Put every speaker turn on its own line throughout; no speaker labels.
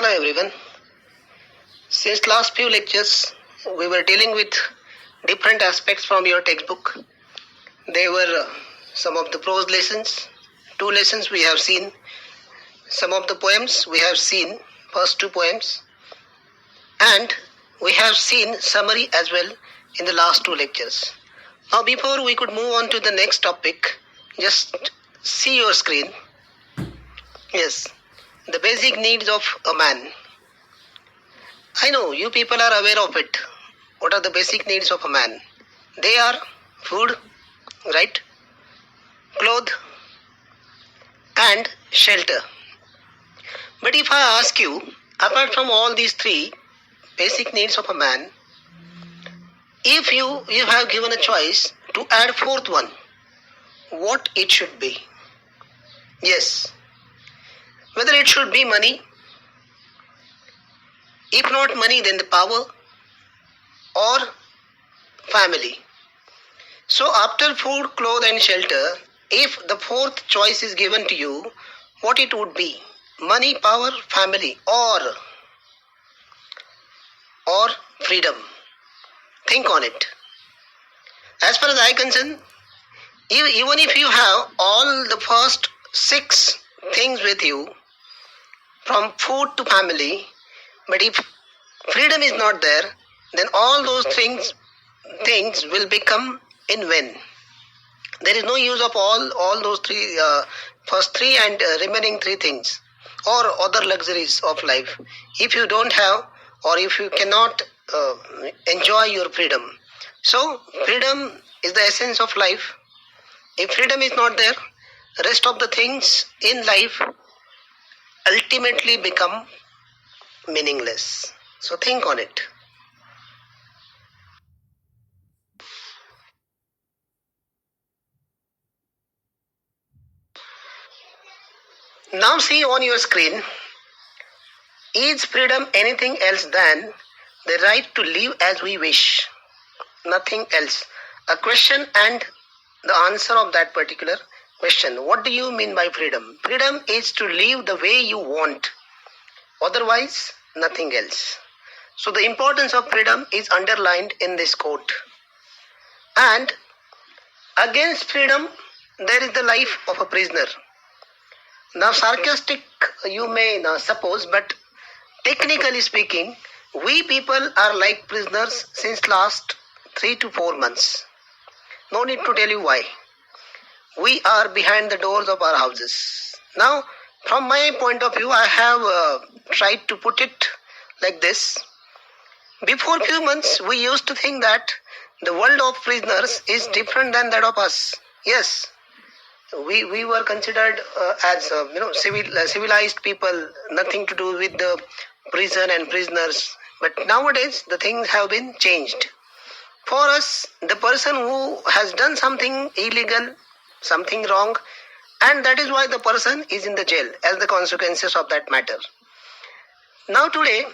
Hello everyone. Since last few lectures, we were dealing with different aspects from your textbook. They were some of the prose lessons, two lessons we have seen, some of the poems we have seen, first two poems, and we have seen summary as well in the last two lectures. Now before we could move on to the next topic, just see your screen. Yes, the basic needs of a man. I know you people are aware of it. What are the basic needs of a man? They are food, right? Clothes and shelter. But if I ask you, apart from all these three basic needs of a man, if you have given a choice to add fourth one, what it should be? Yes. Whether it should be money, if not money, then the power or family. So after food, clothes and shelter, if the fourth choice is given to you, what it would be? Money, power, family or freedom. Think on it. As far as I concern, even if you have all the first 6 things with you, from food to family, but if freedom is not there, then all those things will become in vain. There is no use of all those first 3 and remaining 3 things or other luxuries of life if you don't have or if you cannot enjoy your freedom. So freedom is the essence of life. If freedom is not there, rest of the things in life ultimately become meaningless. So think on it. Now see on your screen, is freedom anything else than the right to live as we wish? Nothing else. A question and the answer of that particular question. What do you mean by freedom? Freedom is to live the way you want. Otherwise, nothing else. So the importance of freedom is underlined in this quote. And against freedom, there is the life of a prisoner. Now sarcastic you may suppose, but technically speaking, we people are like prisoners since last 3 to 4 months. No need to tell you why. We are behind the doors of our houses. Now, from my point of view, I have tried to put it like this. Before few months, we used to think that the world of prisoners is different than that of us. Yes, we were considered as civilized people, nothing to do with the prison and prisoners. But nowadays, the things have been changed. For us, the person who has done something illegal, something wrong, and that is why the person is in the jail as the consequences of that matter. Now today,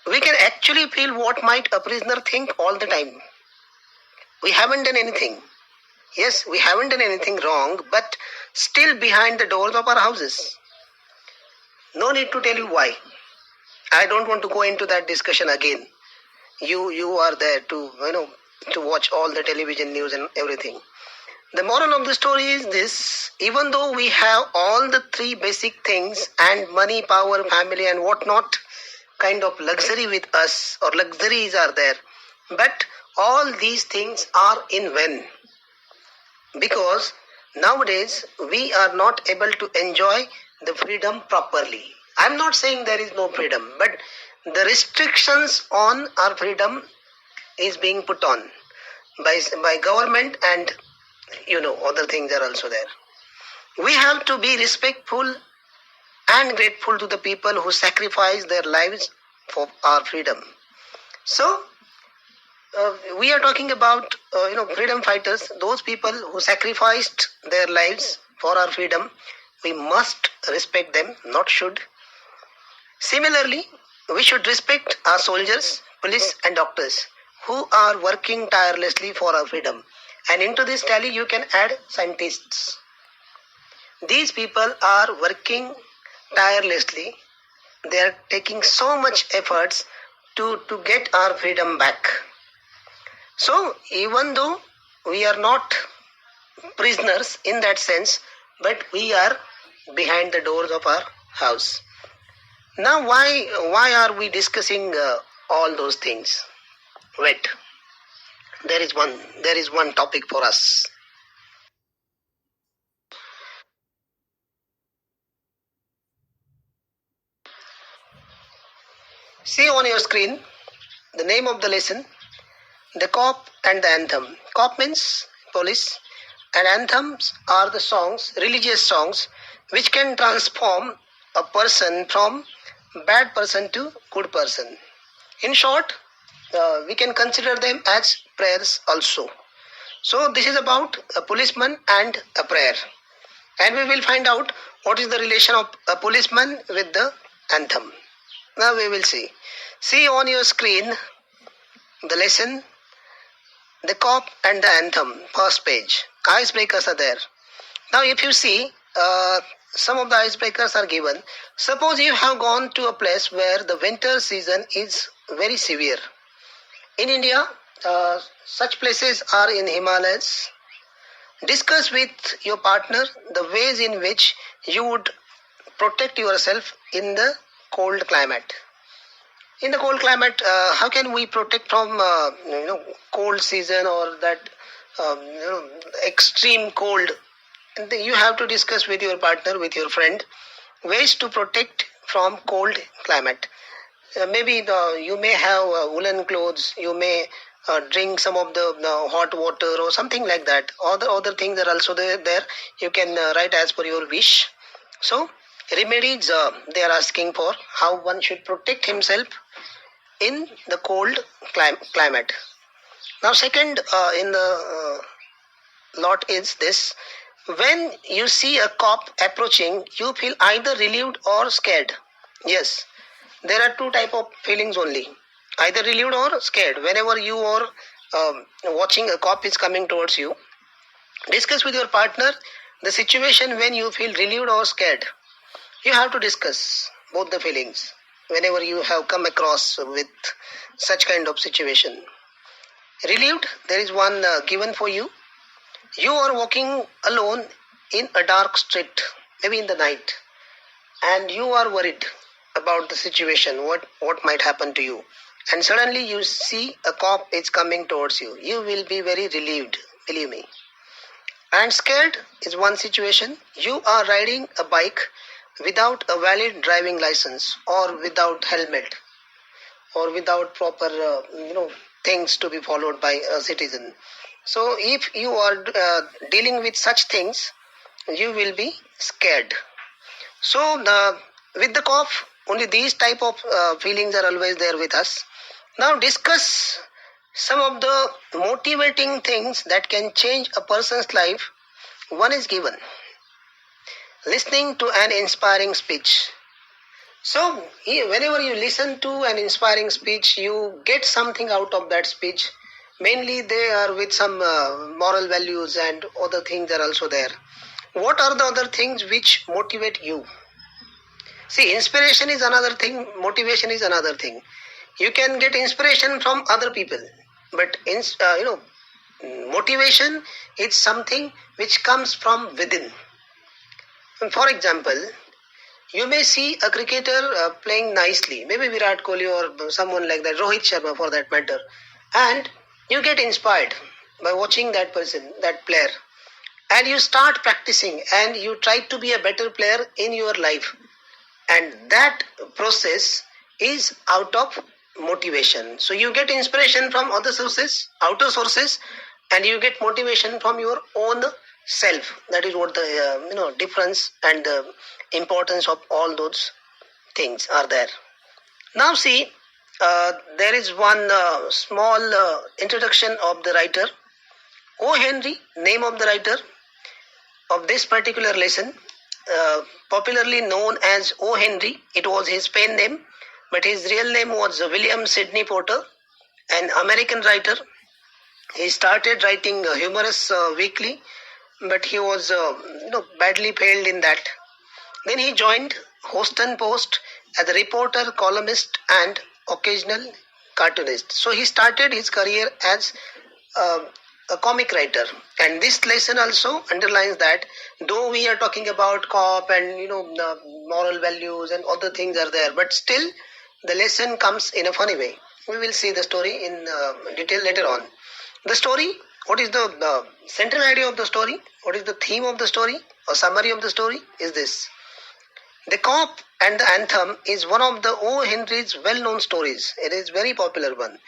we can actually feel what might a prisoner think all the time. We haven't done anything. Yes, we haven't done anything wrong, but still behind the doors of our houses. No need to tell you why. I don't want to go into that discussion again. You are there to watch all the television news and everything. The moral of the story is this: even though we have all the 3 basic things and money, power, family and whatnot kind of luxury with us, or luxuries are there, but all these things are in vain. Because nowadays we are not able to enjoy the freedom properly. I'm not saying there is no freedom, but the restrictions on our freedom is being put on by government, and other things are also there. We have to be respectful and grateful to the people who sacrifice their lives for our freedom. So we are talking about freedom fighters, those people who sacrificed their lives for our freedom. We must respect them, not should. Similarly, we should respect our soldiers, police and doctors who are working tirelessly for our freedom. And into this tally you can add scientists. These people are working tirelessly. They are taking so much efforts to get our freedom back. So even though we are not prisoners in that sense, but we are behind the doors of our house. Now, why are we discussing all those things? Wait, there is one topic for us. See on your screen the name of the lesson: the Cop and the Anthem. Cop means police, and anthems are the songs, religious songs, which can transform a person from bad person to good person. In short, we can consider them as prayers also. So this is about a policeman and a prayer, and we will find out what is the relation of a policeman with the anthem. Now we will see. See on your screen the lesson, the Cop and the Anthem, first page. Icebreakers are there. Now if you see, some of the icebreakers are given. Suppose you have gone to a place where the winter season is very severe. In India, such places are in Himalayas. Discuss with your partner the ways in which you would protect yourself in the cold climate. In the cold climate, how can we protect from cold season or that extreme cold? You have to discuss with your partner, with your friend, ways to protect from cold climate. Maybe you may have woolen clothes, you may drink some of the hot water or something like that. Other things are also there. You can write as per your wish. So remedies they are asking for how one should protect himself in the cold climate. Now second in the lot is this: when you see a cop approaching, you feel either relieved or scared. Yes, there are two type of feelings only, either relieved or scared. Whenever you are watching a cop is coming towards you, discuss with your partner the situation when you feel relieved or scared. You have to discuss both the feelings whenever you have come across with such kind of situation. Relieved, there is one given for you. You are walking alone in a dark street, maybe in the night, and you are worried about the situation, what might happen to you, and suddenly you see a cop is coming towards you. You will be very relieved, believe me. And scared is one situation. You are riding a bike without a valid driving license, or without helmet, or without proper things to be followed by a citizen. So if you are dealing with such things, you will be scared. So with the cough, only these type of feelings are always there with us. Now discuss some of the motivating things that can change a person's life. One is given: listening to an inspiring speech. So whenever you listen to an inspiring speech, you get something out of that speech. Mainly they are with some moral values, and other things are also there. What are the other things which motivate you? See, inspiration is another thing, motivation is another thing. You can get inspiration from other people, but motivation is something which comes from within. For example, you may see a cricketer playing nicely, maybe Virat Kohli or someone like that, Rohit Sharma for that matter, and you get inspired by watching that person, that player, and you start practicing and you try to be a better player in your life. And that process is out of motivation. So you get inspiration from other sources, outer sources, and you get motivation from your own self. That is what the difference and the importance of all those things are there. Now see, there is one small introduction of the writer. O. Henry, name of the writer of this particular lesson, popularly known as O. Henry. It was his pen name, but his real name was William Sidney Porter, an American writer. He started writing humorous weekly, but he was badly failed in that. Then he joined Houston Post, as a reporter, columnist, and occasional cartoonist. So he started his career as uh, a comic writer, and this lesson also underlines that though we are talking about cop and the moral values and other things are there, but still the lesson comes in a funny way. We will see the story in detail later on. The story, what is the central idea of the story, what is the theme of the story, or summary of the story is this: the Cop and the Anthem is one of the O. Henry's well-known stories. It is very popular one.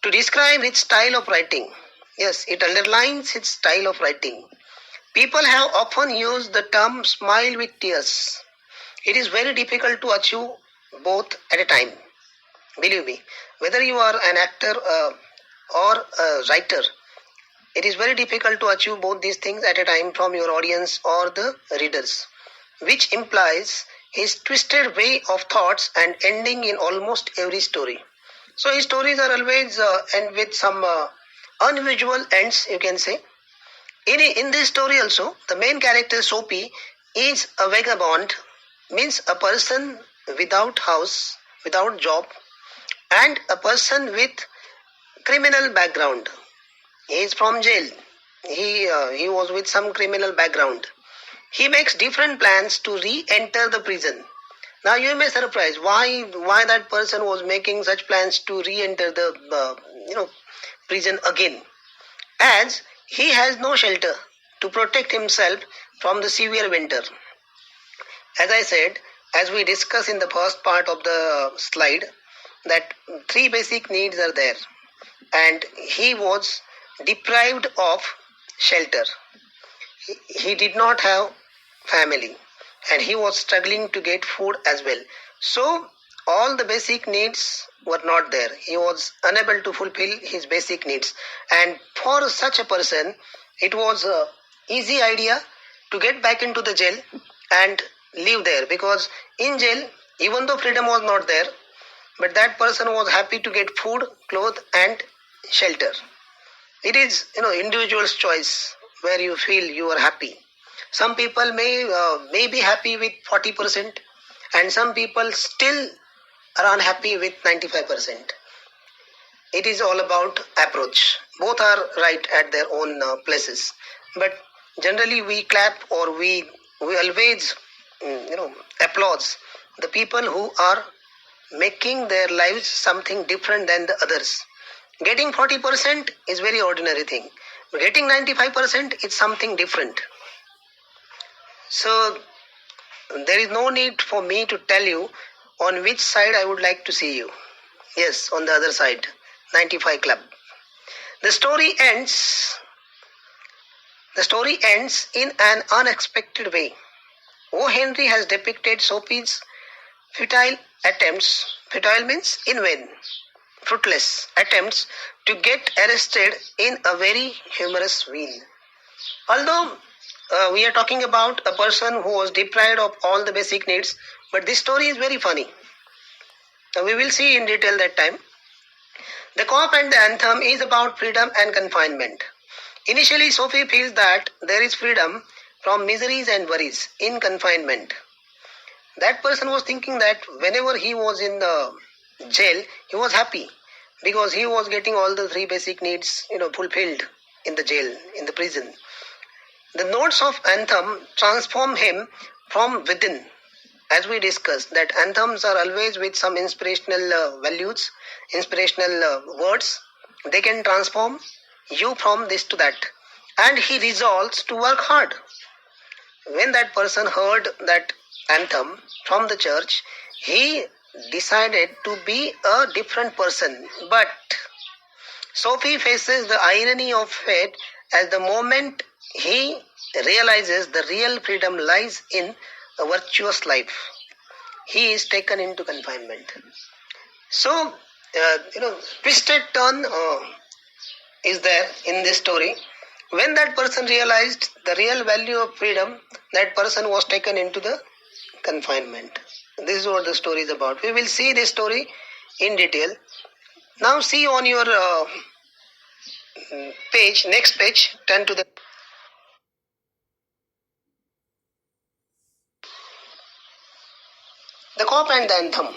To describe his style of writing, yes, it underlines his style of writing. People have often used the term smile with tears. It is very difficult to achieve both at a time. Believe me, whether you are an actor or a writer, it is very difficult to achieve both these things at a time from your audience or the readers, which implies his twisted way of thoughts and ending in almost every story. So his stories are always end with some unusual ends, you can say. In this story also, the main character Soapy is a vagabond, means a person without house, without job, and a person with criminal background. He is from jail. He was with some criminal background. He makes different plans to re-enter the prison. Now you may surprise why that person was making such plans to re-enter the prison again, as he has no shelter to protect himself from the severe winter. As I said, as we discussed in the first part of the slide, that three basic needs are there, and he was deprived of shelter. He did not have family, and he was struggling to get food as well. So all the basic needs were not there. He was unable to fulfill his basic needs, and for such a person it was a easy idea to get back into the jail and live there, because in jail, even though freedom was not there, but that person was happy to get food, clothes, and shelter. It is individual's choice where you feel you are happy. Some people may be happy with 40%, and some people still are unhappy with 95%. It is all about approach. Both are right at their own places, but generally we clap, or we always applause the people who are making their lives something different than the others. Getting 40% is very ordinary thing. Getting 95% is something different. So there is no need for me to tell you on which side I would like to see you. Yes, on the other side, 95 club. The story ends. The story ends in an unexpected way. O. Henry has depicted Sophie's futile attempts. Futile means in vain, fruitless attempts to get arrested in a very humorous way. Although we are talking about a person who was deprived of all the basic needs, but this story is very funny. We will see in detail that time. The Cop and the Anthem is about freedom and confinement. Initially, Sophie feels that there is freedom from miseries and worries in confinement. That person was thinking that whenever he was in the jail, he was happy because he was getting all the three basic needs, fulfilled in the jail, in the prison. The notes of anthem transform him from within. As we discussed, that anthems are always with some inspirational values, inspirational words. They can transform you from this to that. And he resolves to work hard. When that person heard that anthem from the church, he decided to be a different person. But Sophie faces the irony of fate as the moment he realizes the real freedom lies in a virtuous life. He is taken into confinement. So, twisted turn is there in this story. When that person realized the real value of freedom, that person was taken into the confinement. This is what the story is about. We will see this story in detail. Now see on your page, next page, turn to the The Cop and the Anthem.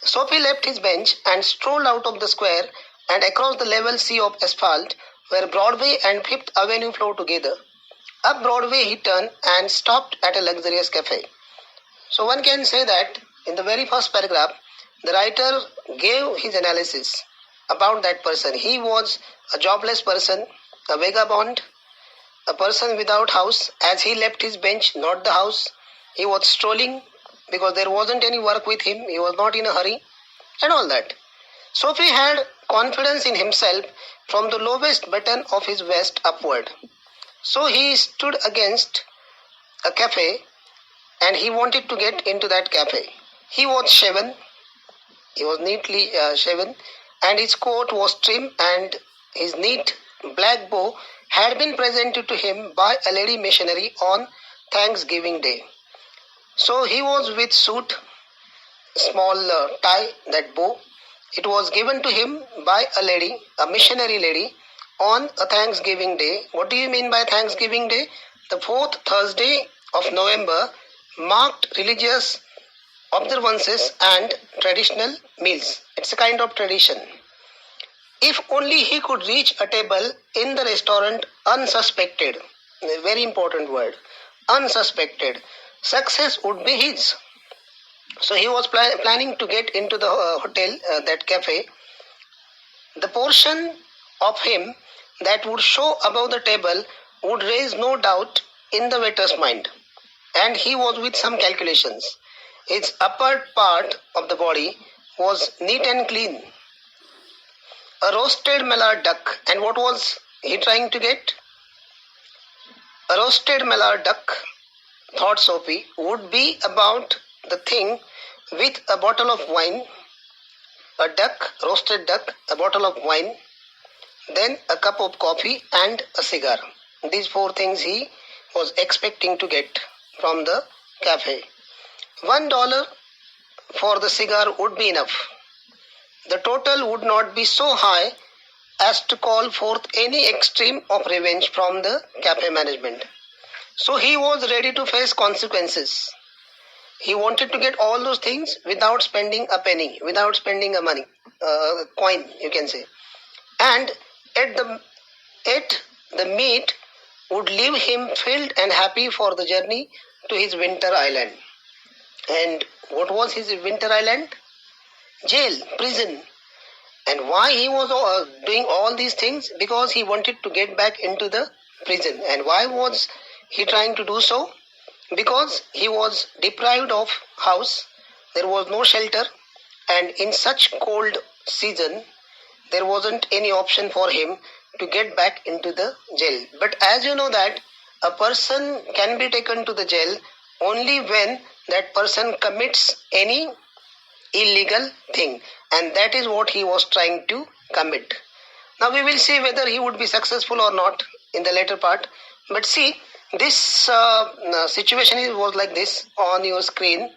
Sophie left his bench and strolled out of the square and across the level sea of asphalt where Broadway and Fifth Avenue flow together. Up Broadway he turned and stopped at a luxurious cafe. So one can say that in the very first paragraph, the writer gave his analysis about that person. He was a jobless person, a vagabond, a person without house. As he left his bench, not the house, he was strolling because there wasn't any work with him. He was not in a hurry and all that. Sophie had confidence in himself from the lowest button of his vest upward. So he stood against a cafe and he wanted to get into that cafe. He was shaven, he was neatly shaven, and his coat was trim, and his neat black bow had been presented to him by a lady missionary on Thanksgiving Day. So he was with suit, small tie, that bow. It was given to him by a lady, a missionary lady, on a Thanksgiving Day. What do you mean by Thanksgiving Day? The fourth Thursday of November marked religious observances and traditional meals. It's a kind of tradition. If only he could reach a table in the restaurant unsuspected, a very important word, unsuspected, success would be his. So he was planning to get into the hotel, that cafe. The portion of him that would show above the table would raise no doubt in the waiter's mind. And he was with some calculations. His upper part of the body was neat and clean. A roasted mallard duck. And what was he trying to get? A roasted mallard duck, thought Sophie, would be about the thing with a bottle of wine, a duck, roasted duck, a bottle of wine, then a cup of coffee and a cigar. These four things he was expecting to get from the cafe. $1 for the cigar would be enough. The total would not be so high as to call forth any extreme of revenge from the cafe management. So he was ready to face consequences. He wanted to get all those things without spending a penny, without spending a money, coin, you can say. And at the meat would leave him filled and happy for the journey to his winter island. And what was his winter island? Jail, prison. And why he was doing all these things? Because he wanted to get back into the prison. And why was he trying to do so? Because he was deprived of house, there was no shelter, and in such cold season, there wasn't any option for him to get back into the jail. But as you know that a person can be taken to the jail only when that person commits any illegal thing, and that is what he was trying to commit. Now we will see whether he would be successful or not in the later part. But see, this situation was like this on your screen.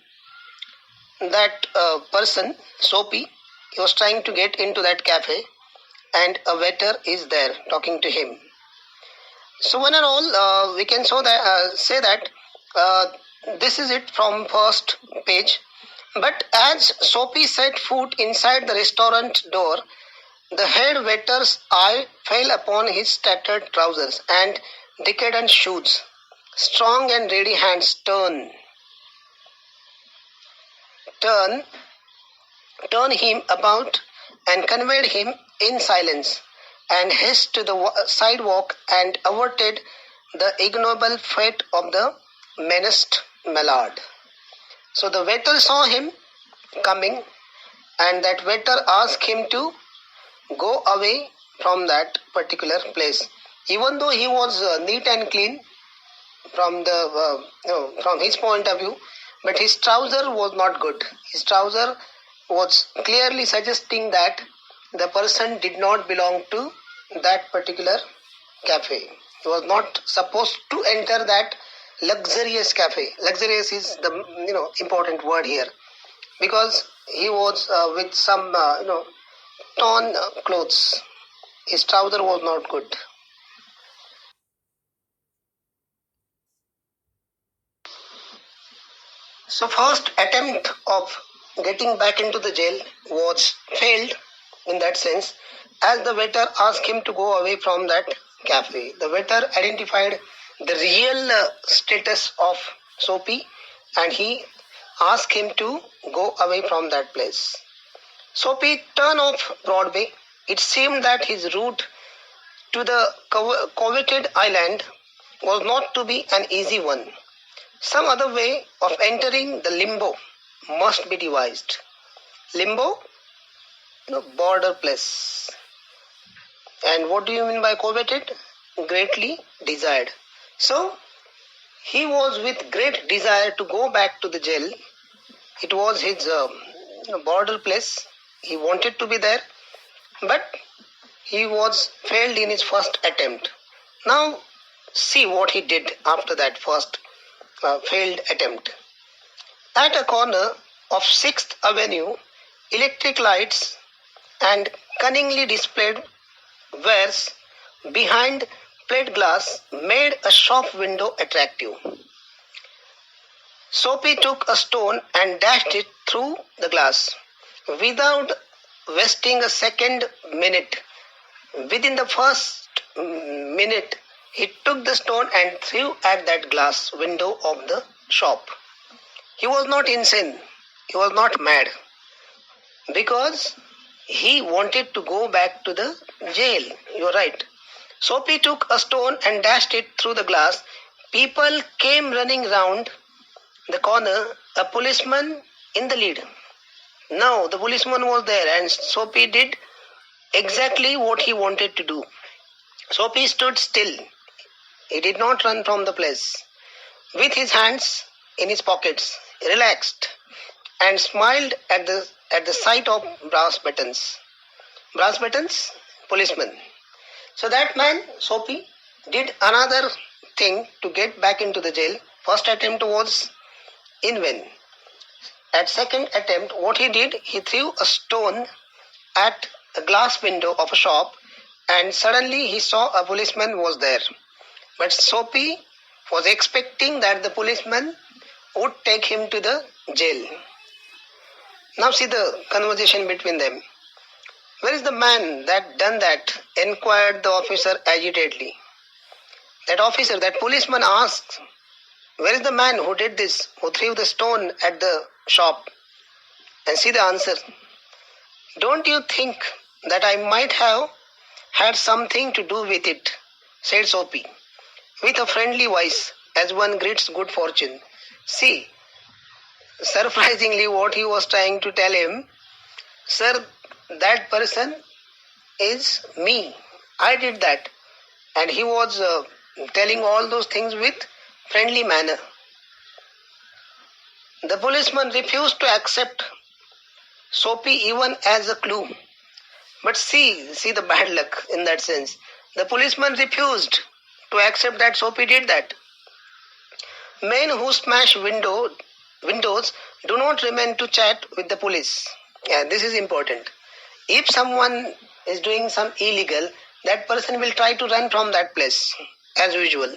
That person, Soapy, he was trying to get into that cafe, and a waiter is there talking to him. So one and all, we can say that this is it from first page. But as Soapy set foot inside the restaurant door, the head waiter's eye fell upon his tattered trousers and decadent shoes. Strong and ready hands turn him about and conveyed him in silence, and hissed to the sidewalk and averted the ignoble fate of the menaced mallard. So the waiter saw him coming, and that waiter asked him to go away from that particular place. Even though he was neat and clean from from his point of view, but his trouser was not good. His trouser was clearly suggesting that the person did not belong to that particular cafe. He was not supposed to enter that luxurious cafe. Luxurious is the important word here, because he was with some torn clothes. His trouser was not good. So first attempt of getting back into the jail was failed in that sense, as the waiter asked him to go away from that cafe. The waiter identified the real status of Soapy and he asked him to go away from that place. Soapy turned off Broadway. It seemed that his route to the coveted island was not to be an easy one. Some other way of entering the limbo must be devised. Limbo, border place. And what do you mean by coveted? Greatly desired. So he was with great desire to go back to the jail. It was his border place. He wanted to be there, but he was failed in his first attempt. Now see what he did after that first failed attempt. At a corner of 6th Avenue, electric lights and cunningly displayed wares behind plate glass made a shop window attractive. Soapy took a stone and dashed it through the glass. Without wasting a second minute, within the first minute, he took the stone and threw at that glass window of the shop. He was not insane. He was not mad. Because he wanted to go back to the jail. You're right. Soapy took a stone and dashed it through the glass. People came running round the corner, a policeman in the lead. Now the policeman was there and Soapy did exactly what he wanted to do. Soapy stood still. He did not run from the place. With his hands in his pockets, relaxed and smiled at the sight of brass buttons. Brass buttons, policeman. So that man, Soapy, did another thing to get back into the jail. First attempt was in vain. At second attempt, what he did, he threw a stone at a glass window of a shop and suddenly he saw a policeman was there. But Soapy was expecting that the policeman would take him to the jail. Now see the conversation between them. Where is the man that done that? Inquired the officer agitatedly. That officer, that policeman asked, where is the man who did this, who threw the stone at the shop? And see the answer. Don't you think that I might have had something to do with it? Said Soapy, with a friendly voice, as one greets good fortune. See, surprisingly, what he was trying to tell him, sir, that person is me. I did that. And he was telling all those things with friendly manner. The policeman refused to accept Soapy even as a clue. But see the bad luck in that sense. The policeman refused to accept that Soapy did that. Men who smash windows do not remain to chat with the police. Yeah, this is important. If someone is doing some illegal, that person will try to run from that place as usual.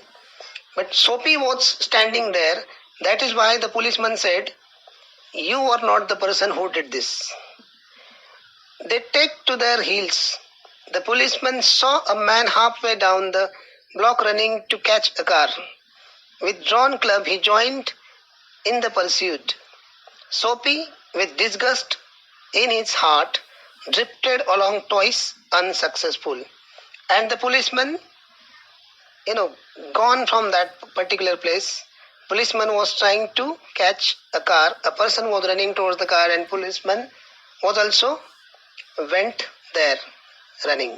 But Soapy was standing there. That is why the policeman said, you are not the person who did this. They take to their heels. The policeman saw a man halfway down the block running to catch a car. With drawn club, he joined in the pursuit. Soapy, with disgust in his heart, drifted along twice unsuccessful. And the policeman, gone from that particular place. Policeman was trying to catch a car. A person was running towards the car and policeman was also went there running.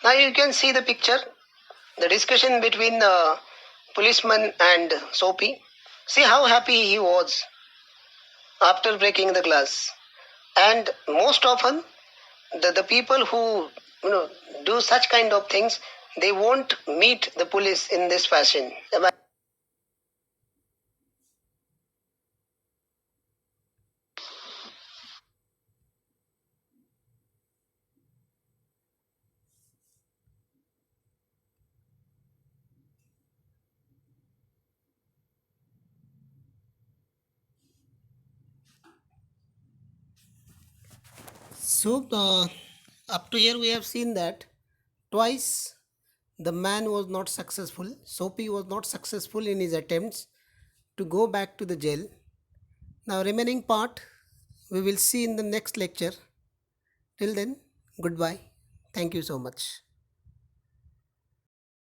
Now you can see the picture, the discussion between the policeman and Soapy. See how happy he was after breaking the glass. And most often, the people who do such kind of things, they won't meet the police in this fashion. So, up to here we have seen that twice the man was not successful. Soapy was not successful in his attempts to go back to the jail. Now, remaining part we will see in the next lecture. Till then, goodbye. Thank you so much.